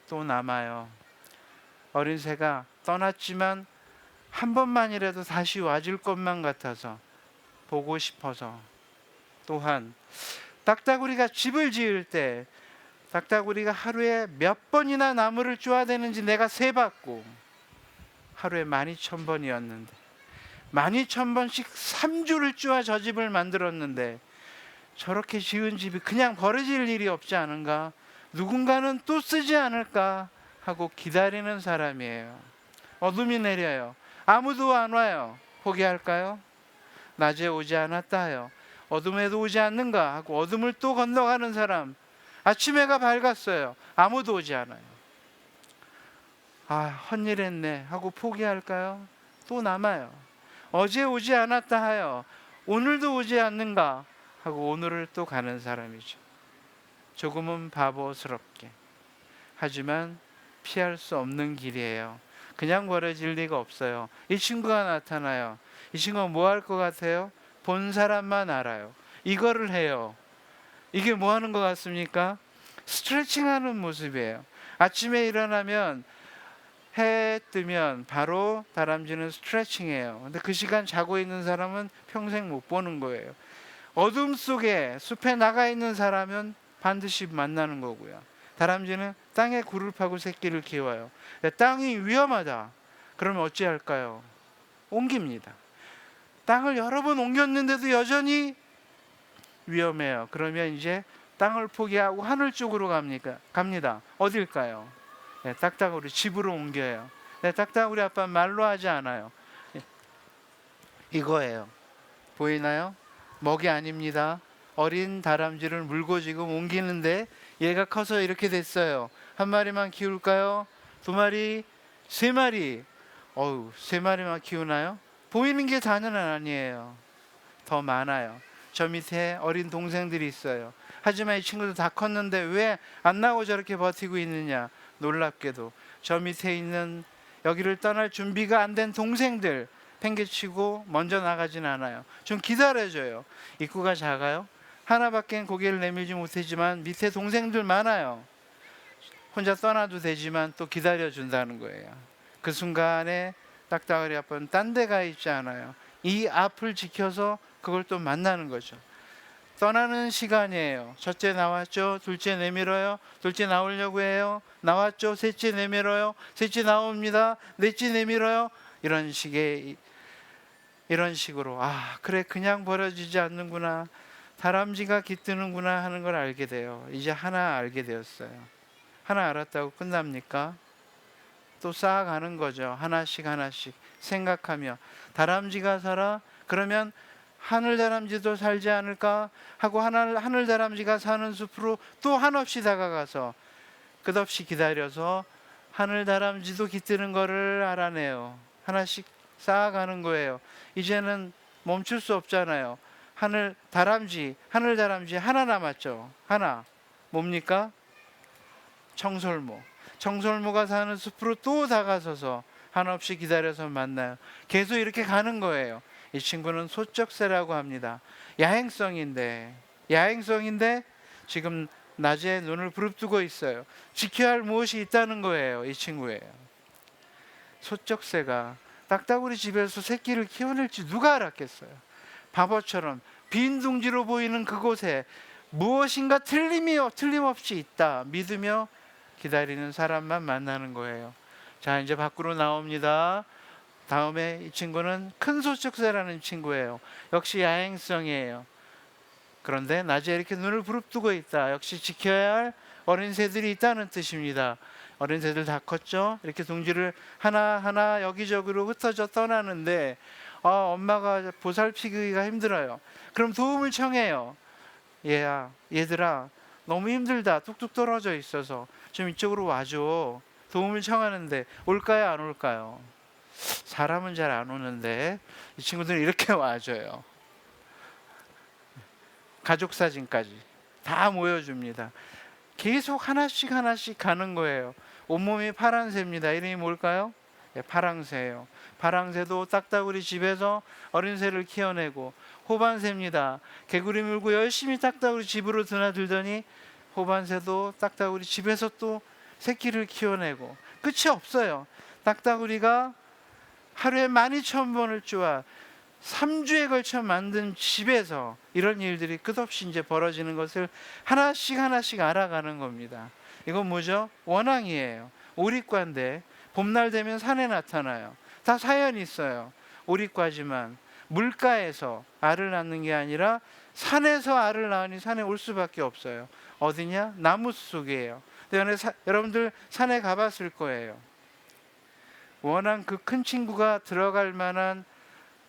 또 남아요. 어린 새가 떠났지만 한 번만이라도 다시 와줄 것만 같아서 보고 싶어서. 또한 딱따구리가 집을 지을 때 딱따구리가 하루에 몇 번이나 나무를 쪼아대는지 내가 세봤고, 하루에 12,000번이었는데 12,000번씩 3주를 쪼아 저 집을 만들었는데 저렇게 지은 집이 그냥 버려질 일이 없지 않은가, 누군가는 또 쓰지 않을까 하고 기다리는 사람이에요. 어둠이 내려요. 아무도 안 와요. 포기할까요? 낮에 오지 않았다 하여 어둠에도 오지 않는가 하고 어둠을 또 건너가는 사람. 아침 해가 밝았어요. 아무도 오지 않아요. 아, 헛일했네 하고 포기할까요? 또 남아요. 어제 오지 않았다 하여 오늘도 오지 않는가 하고 오늘을 또 가는 사람이죠. 조금은 바보스럽게, 하지만 피할 수 없는 길이에요. 그냥 버려질 리가 없어요. 이 친구가 나타나요. 이 친구가 뭐 할 것 같아요? 본 사람만 알아요. 이거를 해요. 이게 뭐 하는 것 같습니까? 스트레칭하는 모습이에요. 아침에 일어나면 해 뜨면 바로 다람쥐는 스트레칭해요. 근데 그 시간 자고 있는 사람은 평생 못 보는 거예요. 어둠 속에 숲에 나가 있는 사람은 반드시 만나는 거고요. 다람쥐는 땅에 굴을 파고 새끼를 키워요. 땅이 위험하다. 그러면 어찌할까요? 옮깁니다. 땅을 여러 번 옮겼는데도 여전히 위험해요. 그러면 이제 땅을 포기하고 하늘 쪽으로 갑니다. 어딜까요? 네, 딱따구리 집으로 옮겨요. 네, 딱따구리 아빠 말로 하지 않아요. 이거예요. 보이나요? 먹이 아닙니다. 어린 다람쥐를 물고 지금 옮기는데 얘가 커서 이렇게 됐어요. 한 마리만 키울까요? 두 마리? 세 마리? 어우, 세 마리만 키우나요? 보이는 게 다는 아니에요. 더 많아요. 저 밑에 어린 동생들이 있어요. 하지만 이 친구들 다 컸는데 왜 안 나오고 저렇게 버티고 있느냐? 놀랍게도 저 밑에 있는 여기를 떠날 준비가 안 된 동생들 팽개치고 먼저 나가진 않아요. 좀 기다려줘요. 입구가 작아요. 하나밖엔 고개를 내밀지 못하지만 밑에 동생들 많아요. 혼자 떠나도 되지만 또 기다려준다는 거예요. 그 순간에 딱따구리 아빠는 딴 데 가 있지 않아요. 이 앞을 지켜서 그걸 또 만나는 거죠. 떠나는 시간이에요. 첫째 나왔죠. 둘째 내밀어요. 둘째 나오려고 해요. 나왔죠. 셋째 내밀어요. 셋째 나옵니다. 넷째 내밀어요. 이런 식으로 그래, 그냥 버려지지 않는구나, 다람쥐가 깃드는구나 하는 걸 알게 돼요. 이제 하나 알게 되었어요. 하나 알았다고 끝납니까? 또 쌓아가는 거죠. 하나씩 하나씩 생각하며 다람쥐가 살아? 그러면 하늘 다람쥐도 살지 않을까 하고 하늘 다람쥐가 사는 숲으로 또 한없이 다가가서 끝없이 기다려서 하늘 다람쥐도 깃드는 거를 알아내요. 하나씩 쌓아가는 거예요. 이제는 멈출 수 없잖아요. 하늘 다람쥐 하나 남았죠. 하나 뭡니까? 청설모가 사는 숲으로 또 다가서서 한없이 기다려서 만나요. 계속 이렇게 가는 거예요. 이 친구는 소쩍새라고 합니다. 야행성인데 지금 낮에 눈을 부릅뜨고 있어요. 지켜야 할 무엇이 있다는 거예요. 이 친구예요. 소쩍새가 딱따구리 집에서 새끼를 키워낼지 누가 알았겠어요. 바보처럼 빈 둥지로 보이는 그곳에 무엇인가 틀림없이 있다 믿으며 기다리는 사람만 만나는 거예요. 자, 이제 밖으로 나옵니다. 다음에 이 친구는 큰 소쩍새라는 친구예요. 역시 야행성이에요. 그런데 낮에 이렇게 눈을 부릅뜨고 있다. 역시 지켜야 할 어린 새들이 있다는 뜻입니다. 어린 새들 다 컸죠. 이렇게 둥지를 하나하나 여기저기로 흩어져 떠나는데 엄마가 보살피기가 힘들어요. 그럼 도움을 청해요. 얘들아 너무 힘들다. 뚝뚝 떨어져 있어서 좀 이쪽으로 와줘. 도움을 청하는데 올까요, 안 올까요? 사람은 잘 안 오는데 이 친구들은 이렇게 와줘요. 가족 사진까지 다 모여줍니다. 계속 하나씩 가는 거예요. 온몸이 파란새입니다. 이름이 뭘까요? 파랑새예요. 파랑새도 딱따구리 집에서 어린 새를 키워내고, 호반새입니다. 개구리 물고 열심히 딱따구리 집으로 드나들더니 호반새도 딱따구리 집에서 또 새끼를 키워내고, 끝이 없어요. 딱따구리가 하루에 12,000번을 쪼아 3주에 걸쳐 만든 집에서 이런 일들이 끝없이 이제 벌어지는 것을 하나씩 하나씩 알아가는 겁니다. 이건 뭐죠? 원앙이에요. 오리과인데 봄날 되면 산에 나타나요. 다 사연이 있어요. 오리과지만 물가에서 알을 낳는 게 아니라 산에서 알을 낳으니 산에 올 수밖에 없어요. 어디냐? 나무 속이에요. 여러분들 산에 가봤을 거예요. 워낙 그 큰 친구가 들어갈 만한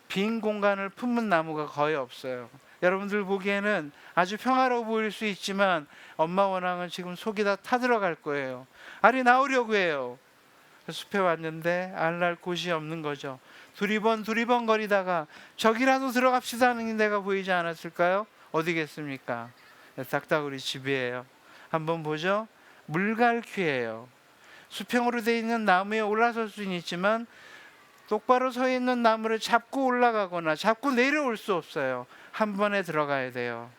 빈 공간을 품은 나무가 거의 없어요. 여러분들 보기에는 아주 평화로워 보일 수 있지만 엄마 원앙은 지금 속이 다 타들어갈 거예요. 알이 나오려고 해요. 숲에 왔는데 알 날 곳이 없는 거죠. 두리번 거리다가 저기라도 들어갑시다 하는 데가 보이지 않았을까요? 어디겠습니까? 딱따구리 집이에요. 한번 보죠. 물갈퀴예요. 수평으로 되어 있는 나무에 올라설 수는 있지만 똑바로 서 있는 나무를 잡고 올라가거나 잡고 내려올 수 없어요. 한 번에 들어가야 돼요.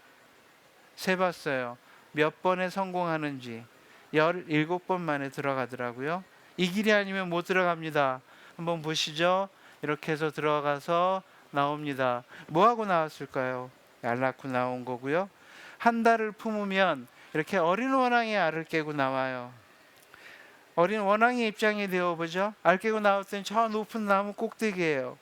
세봤어요. 몇 번에 성공하는지. 17번 만에 들어가더라고요. 이 길이 아니면 못 들어갑니다. 한번 보시죠. 이렇게 해서 들어가서 나옵니다. 뭐하고 나왔을까요? 알 낳고 나온 거고요. 한 달을 품으면 이렇게 어린 원앙의 알을 깨고 나와요. 어린 원앙의 입장이 되어보죠. 알 깨고 나왔더니 저 높은 나무 꼭대기예요.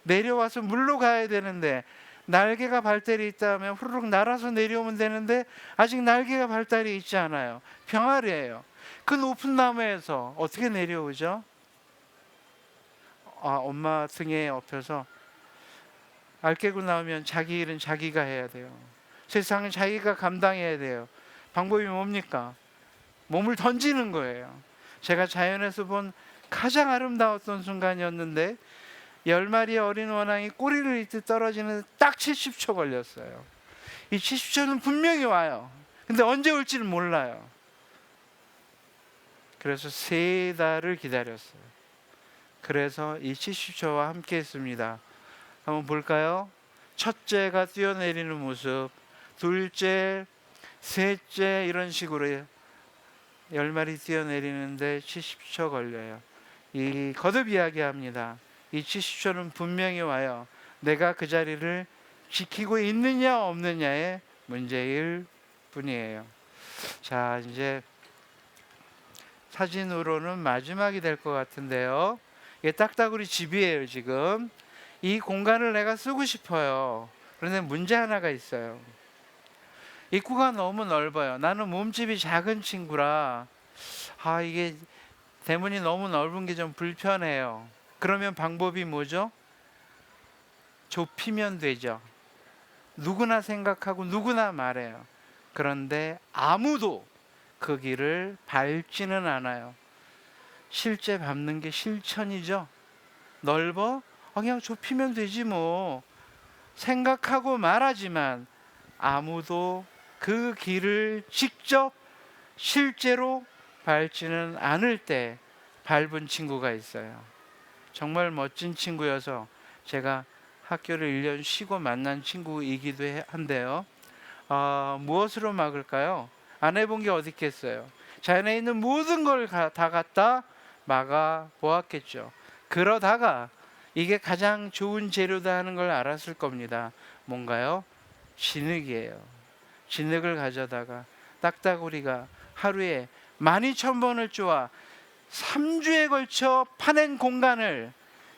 내려와서 물로 가야 되는데 날개가 발달이 있다면 후루룩 날아서 내려오면 되는데 아직 날개가 발달이 있지 않아요. 병아리예요. 그 높은 나무에서 어떻게 내려오죠? 엄마 등에 엎여서 알 깨고 나오면 자기 일은 자기가 해야 돼요. 세상은 자기가 감당해야 돼요. 방법이 뭡니까? 몸을 던지는 거예요. 제가 자연에서 본 가장 아름다웠던 순간이었는데 10마리의 어린 원앙이 꼬리를 이듯 떨어지는 딱 70초 걸렸어요. 이 70초는 분명히 와요. 근데 언제 올지는 몰라요. 그래서 3달을 기다렸어요. 그래서 이 70초와 함께 했습니다. 한번 볼까요? 첫째가 뛰어내리는 모습, 둘째, 셋째 이런 식으로 10마리 뛰어내리는데 70초 걸려요. 이 거듭 이야기합니다. 이 70초는 분명히 와요. 내가 그 자리를 지키고 있느냐 없느냐의 문제일 뿐이에요. 자, 이제 사진으로는 마지막이 될 것 같은데요. 이게 딱따구리 집이에요. 지금 이 공간을 내가 쓰고 싶어요. 그런데 문제 하나가 있어요. 입구가 너무 넓어요. 나는 몸집이 작은 친구라 이게 대문이 너무 넓은 게 좀 불편해요. 그러면 방법이 뭐죠? 좁히면 되죠. 누구나 생각하고 누구나 말해요. 그런데 아무도 그 길을 밟지는 않아요. 실제 밟는 게 실천이죠. 넓어? 그냥 좁히면 되지 뭐. 생각하고 말하지만 아무도 그 길을 직접 실제로 밟지는 않을 때 밟은 친구가 있어요. 정말 멋진 친구여서 제가 학교를 1년 쉬고 만난 친구이기도 한데요. 무엇으로 막을까요? 안 해본 게 어디 있겠어요. 자연에 있는 모든 걸 다 갖다 막아 보았겠죠. 그러다가 이게 가장 좋은 재료다 하는 걸 알았을 겁니다. 뭔가요? 진흙이에요. 진흙을 가져다가 딱따구리가 하루에 12,000번을 쪼아 3주에 걸쳐 파낸 공간을,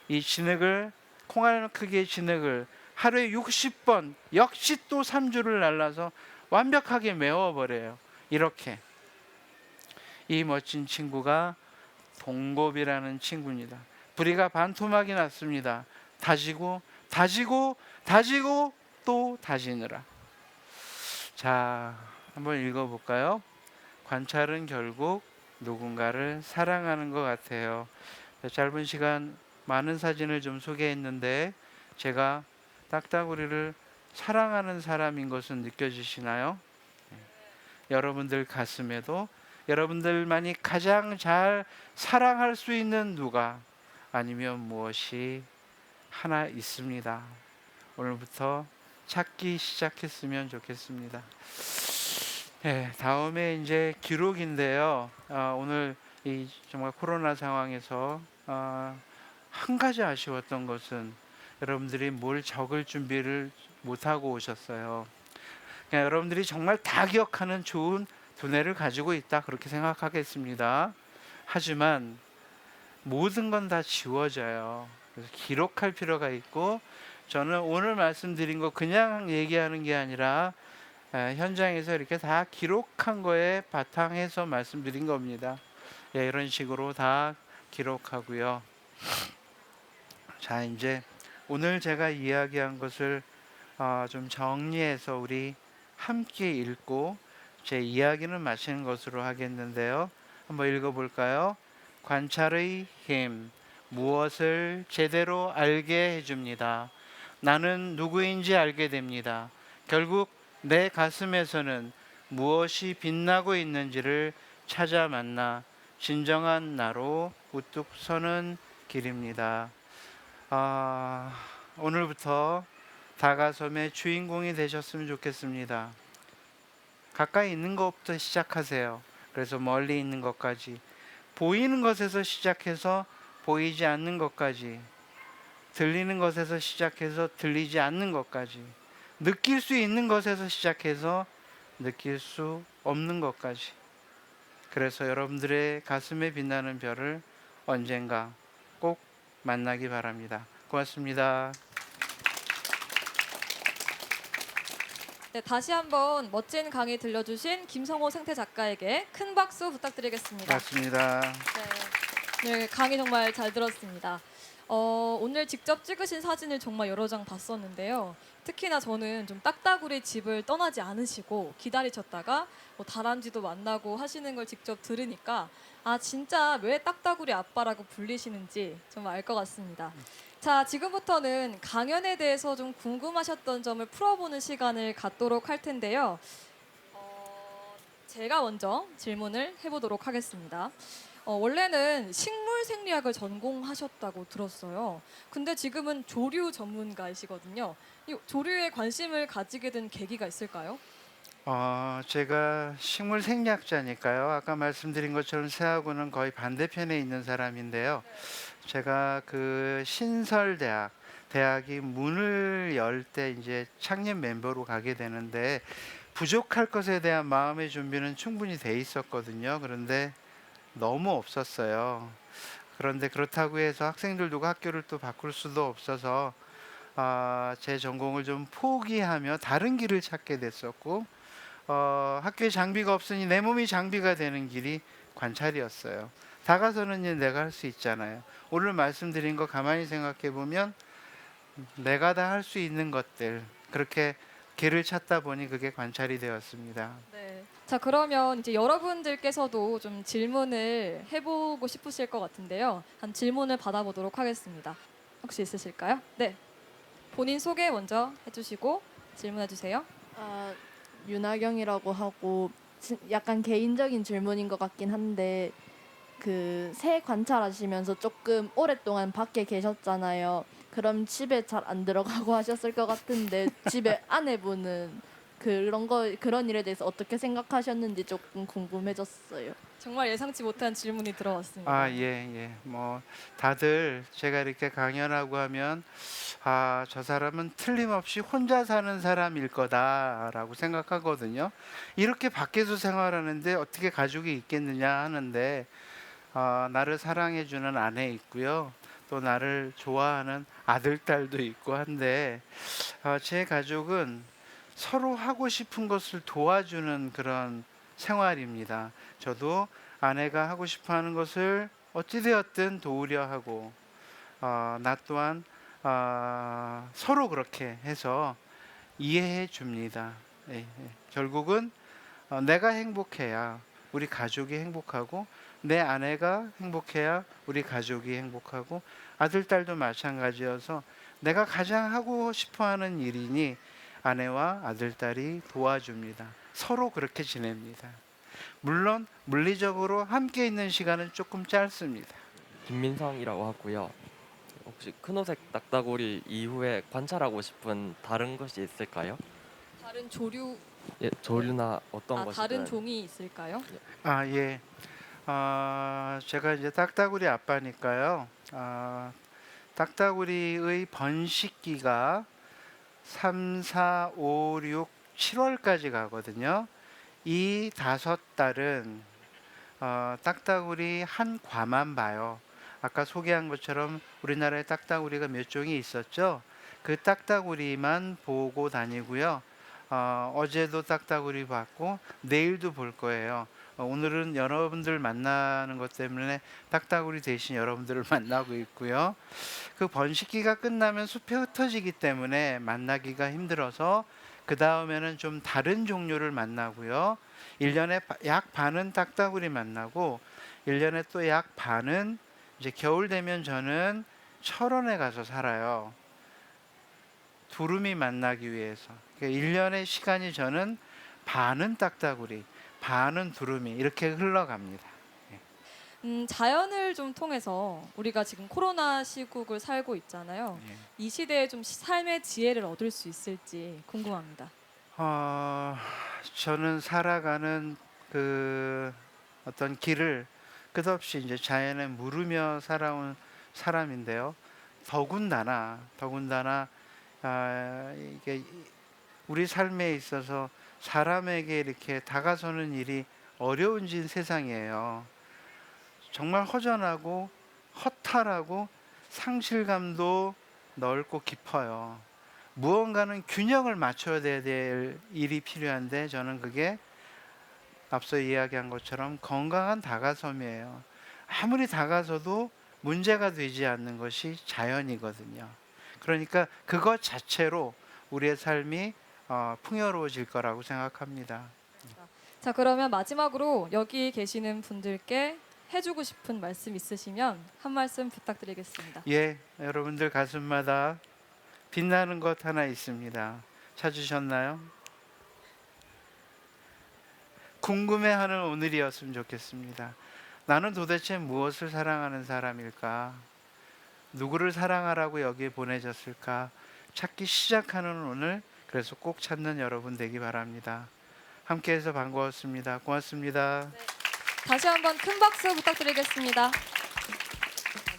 이 진흙을, 콩알 크기의 진흙을 하루에 60번 역시 또 3주를 날라서 완벽하게 메워버려요. 이렇게 이 멋진 친구가 동곱이라는 친구입니다. 부리가 반토막이 났습니다. 다지고 또 다지느라. 자, 한번 읽어볼까요? 관찰은 결국 누군가를 사랑하는 것 같아요. 짧은 시간 많은 사진을 좀 소개했는데 제가 딱따구리를 사랑하는 사람인 것은 느껴지시나요? 여러분들 가슴에도 여러분들만이 가장 잘 사랑할 수 있는 누가 아니면 무엇이 하나 있습니다. 오늘부터 찾기 시작했으면 좋겠습니다. 네, 다음에 이제 기록인데요. 오늘 이 정말 코로나 상황에서 한 가지 아쉬웠던 것은 여러분들이 뭘 적을 준비를 못하고 오셨어요. 그냥 여러분들이 정말 다 기억하는 좋은 두뇌를 가지고 있다 그렇게 생각하겠습니다. 하지만 모든 건 다 지워져요. 그래서 기록할 필요가 있고, 저는 오늘 말씀드린 거 그냥 얘기하는 게 아니라 현장에서 이렇게 다 기록한 거에 바탕해서 말씀드린 겁니다. 이런 식으로 다 기록하고요. 자, 이제 오늘 제가 이야기한 것을 좀 정리해서 우리 함께 읽고 제 이야기는 마치는 것으로 하겠는데요. 한번 읽어볼까요? 관찰의 힘, 무엇을 제대로 알게 해줍니다. 나는 누구인지 알게 됩니다. 결국 내 가슴에서는 무엇이 빛나고 있는지를 찾아 만나 진정한 나로 우뚝 서는 길입니다. 오늘부터 다가섬의 주인공이 되셨으면 좋겠습니다. 가까이 있는 것부터 시작하세요. 그래서 멀리 있는 것까지, 보이는 것에서 시작해서 보이지 않는 것까지, 들리는 것에서 시작해서 들리지 않는 것까지, 느낄 수 있는 것에서 시작해서 느낄 수 없는 것까지. 그래서 여러분들의 가슴에 빛나는 별을 언젠가 꼭 만나기 바랍니다. 고맙습니다. 네, 다시 한번 멋진 강의 들려주신 김성호 생태 작가에게 큰 박수 부탁드리겠습니다. 고맙습니다. 네, 강의 정말 잘 들었습니다. 오늘 직접 찍으신 사진을 정말 여러 장 봤었는데요. 특히나 저는 좀 딱따구리 집을 떠나지 않으시고 기다리셨다가 다람쥐도 만나고 하시는 걸 직접 들으니까 진짜 왜 딱따구리 아빠라고 불리시는지 좀 알 것 같습니다. 자, 지금부터는 강연에 대해서 좀 궁금하셨던 점을 풀어보는 시간을 갖도록 할 텐데요. 제가 먼저 질문을 해보도록 하겠습니다. 원래는 식물 생리학을 전공하셨다고 들었어요. 근데 지금은 조류 전문가이시거든요. 이 조류에 관심을 가지게 된 계기가 있을까요? 제가 식물 생리학자니까요. 아까 말씀드린 것처럼 새하고는 거의 반대편에 있는 사람인데요. 제가 그 대학이 문을 열 때 이제 창립 멤버로 가게 되는데 부족할 것에 대한 마음의 준비는 충분히 돼 있었거든요. 그런데 너무 없었어요. 그런데 그렇다고 해서 학생들도 학교를 또 바꿀 수도 없어서 제 전공을 좀 포기하며 다른 길을 찾게 됐었고, 학교에 장비가 없으니 내 몸이 장비가 되는 길이 관찰이었어요. 다가서는 일 내가 할 수 있잖아요. 오늘 말씀드린 거 가만히 생각해 보면 내가 다 할 수 있는 것들, 그렇게 길을 찾다 보니 그게 관찰이 되었습니다. 네. 자, 그러면 이제 여러분들께서도 좀 질문을 해보고 싶으실 것 같은데요. 한 질문을 받아보도록 하겠습니다. 혹시 있으실까요? 네. 본인 소개 먼저 해주시고 질문해 주세요. 윤하경이라고 하고 약간 개인적인 질문인 것 같긴 한데 그 새 관찰하시면서 조금 오랫동안 밖에 계셨잖아요. 그럼 집에 잘 안 들어가고 하셨을 것 같은데 집에 아내분은 그런 일에 대해서 어떻게 생각하셨는지 조금 궁금해졌어요. 정말 예상치 못한 질문이 들어왔습니다. 예. 뭐 다들 제가 이렇게 강연하고 하면 저 사람은 틀림없이 혼자 사는 사람일 거다라고 생각하거든요. 이렇게 밖에서 생활하는데 어떻게 가족이 있겠느냐 하는데, 나를 사랑해주는 아내 있고요. 또 나를 좋아하는 아들, 딸도 있고 한데, 제 가족은 서로 하고 싶은 것을 도와주는 그런 생활입니다. 저도 아내가 하고 싶어 하는 것을 어찌되었든 도우려 하고, 나 또한 서로 그렇게 해서 이해해 줍니다. 결국은 내가 행복해야 우리 가족이 행복하고, 내 아내가 행복해야 우리 가족이 행복하고, 아들, 딸도 마찬가지여서 내가 가장 하고 싶어 하는 일이니 아내와 아들, 딸이 도와줍니다. 서로 그렇게 지냅니다. 물론 물리적으로 함께 있는 시간은 조금 짧습니다. 김민성이라고 하고요. 혹시 큰호색 딱따구리 이후에 관찰하고 싶은 다른 것이 있을까요? 다른 조류, 예, 조류나 어떤 것이든. 다른 종이 있을까요? 예. 제가 이제 딱따구리 아빠니까요. 딱따구리의 번식기가 3, 4, 5, 6, 7월까지 가거든요. 이 5달은 딱따구리 한 과만 봐요. 아까 소개한 것처럼 우리나라에 딱따구리가 몇 종이 있었죠. 그 딱따구리만 보고 다니고요. 어제도 딱따구리 봤고 내일도 볼 거예요. 오늘은 여러분들 만나는 것 때문에 딱따구리 대신 여러분들을 만나고 있고요. 그 번식기가 끝나면 숲에 흩어지기 때문에 만나기가 힘들어서 그 다음에는 좀 다른 종류를 만나고요. 1년에 약 반은 딱따구리 만나고 1년에 또 약 반은 이제 겨울 되면 저는 철원에 가서 살아요. 두루미 만나기 위해서. 그러니까 1년의 시간이 저는 반은 딱따구리, 반은 두루미 이렇게 흘러갑니다. 자연을 좀 통해서 우리가 지금 코로나 시국을 살고 있잖아요. 예. 이 시대에 좀 삶의 지혜를 얻을 수 있을지 궁금합니다. 저는 살아가는 그 어떤 길을 끝없이 이제 자연에 물으며 살아온 사람인데요. 더군다나 이게 우리 삶에 있어서 사람에게 이렇게 다가서는 일이 어려운 세상이에요. 정말 허전하고 허탈하고 상실감도 넓고 깊어요. 무언가는 균형을 맞춰야 될 일이 필요한데 저는 그게 앞서 이야기한 것처럼 건강한 다가섬이에요. 아무리 다가서도 문제가 되지 않는 것이 자연이거든요. 그러니까 그것 자체로 우리의 삶이 풍요로워질 거라고 생각합니다. 자, 그러면 마지막으로 여기 계시는 분들께 해주고 싶은 말씀 있으시면 한 말씀 부탁드리겠습니다. 예, 여러분들 가슴마다 빛나는 것 하나 있습니다. 찾으셨나요? 궁금해하는 오늘이었으면 좋겠습니다. 나는 도대체 무엇을 사랑하는 사람일까? 누구를 사랑하라고 여기에 보내졌을까? 찾기 시작하는 오늘, 그래서 꼭 찾는 여러분 되기 바랍니다. 함께해서 반가웠습니다. 고맙습니다. 다시 한번 큰 박수 부탁드리겠습니다.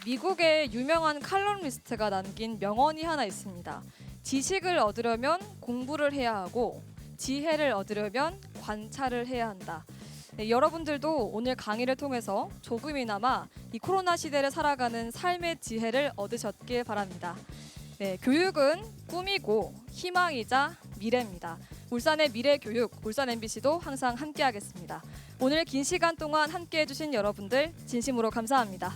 미국의 유명한 칼럼니스트가 남긴 명언이 하나 있습니다. 지식을 얻으려면 공부를 해야 하고 지혜를 얻으려면 관찰을 해야 한다. 네, 여러분들도 오늘 강의를 통해서 조금이나마 이 코로나 시대를 살아가는 삶의 지혜를 얻으셨길 바랍니다. 네, 교육은 꿈이고 희망이자 미래입니다. 울산의 미래 교육, 울산 MBC도 항상 함께하겠습니다. 오늘 긴 시간 동안 함께해 주신 여러분들 진심으로 감사합니다.